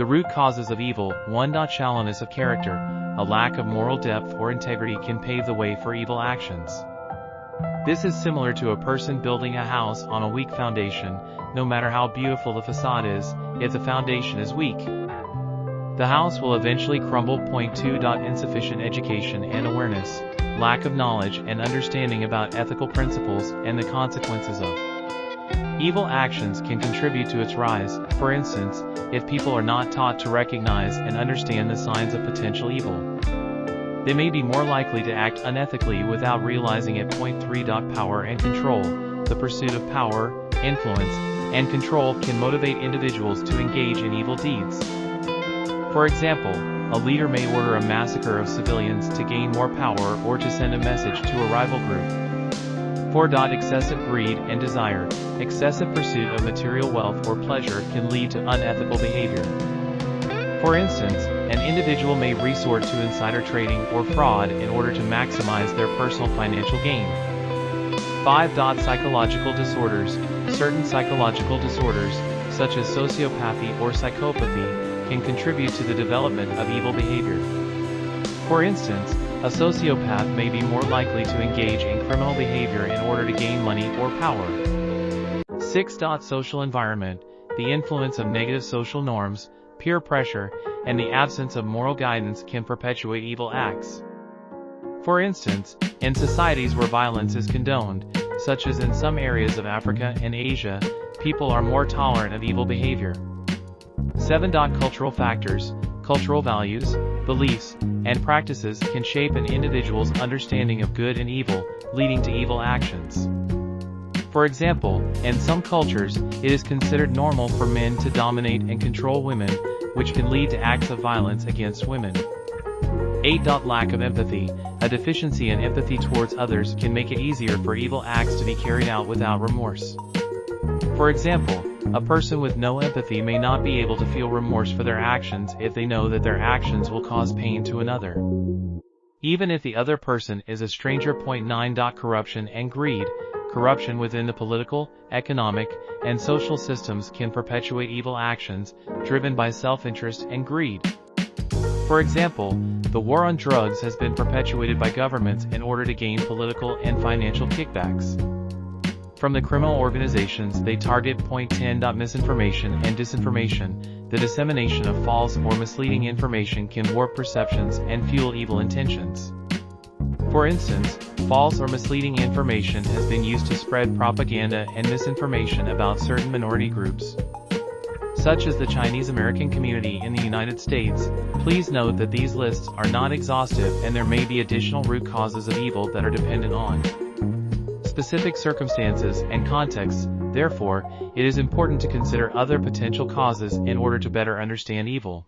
The root causes of evil: 1. Shallowness of character. A lack of moral depth or integrity can pave the way for evil actions. This is similar to a person building a house on a weak foundation. No matter how beautiful the facade is, if the foundation is weak, the house will eventually crumble. 2. Insufficient education and awareness. Lack of knowledge and understanding about ethical principles and the consequences of evil actions can contribute to its rise. For instance, if people are not taught to recognize and understand the signs of potential evil, they may be more likely to act unethically without realizing it. 3. Power and control. The pursuit of power, influence, and control can motivate individuals to engage in evil deeds. For example, a leader may order a massacre of civilians to gain more power or to send a message to a rival group. 4. Excessive greed and desire. Excessive pursuit of material wealth or pleasure can lead to unethical behavior. For instance, an individual may resort to insider trading or fraud in order to maximize their personal financial gain. 5. Psychological disorders. Certain psychological disorders, such as sociopathy or psychopathy, can contribute to the development of evil behavior. For instance, a sociopath may be more likely to engage in criminal behavior in order to gain money or power. 6. Social environment. The influence of negative social norms, peer pressure, and the absence of moral guidance can perpetuate evil acts. For instance, in societies where violence is condoned, such as in some areas of Africa and Asia, people are more tolerant of evil behavior. 7. Cultural factors. Cultural values, beliefs, and practices can shape an individual's understanding of good and evil, leading to evil actions. For example, in some cultures, it is considered normal for men to dominate and control women, which can lead to acts of violence against women. 8. Lack of empathy. A deficiency in empathy towards others can make it easier for evil acts to be carried out without remorse. For example, a person with no empathy may not be able to feel remorse for their actions if they know that their actions will cause pain to another, even if the other person is a stranger. 9. Corruption and greed. Corruption within the political, economic, and social systems can perpetuate evil actions, driven by self-interest and greed. For example, the war on drugs has been perpetuated by governments in order to gain political and financial kickbacks from the criminal organizations they target. 10. Misinformation and disinformation. The dissemination of false or misleading information can warp perceptions and fuel evil intentions. For instance, false or misleading information has been used to spread propaganda and misinformation about certain minority groups, such as the Chinese American community in the United States. Please note that these lists are not exhaustive and there may be additional root causes of evil that are dependent on specific circumstances and contexts. Therefore, it is important to consider other potential causes in order to better understand evil.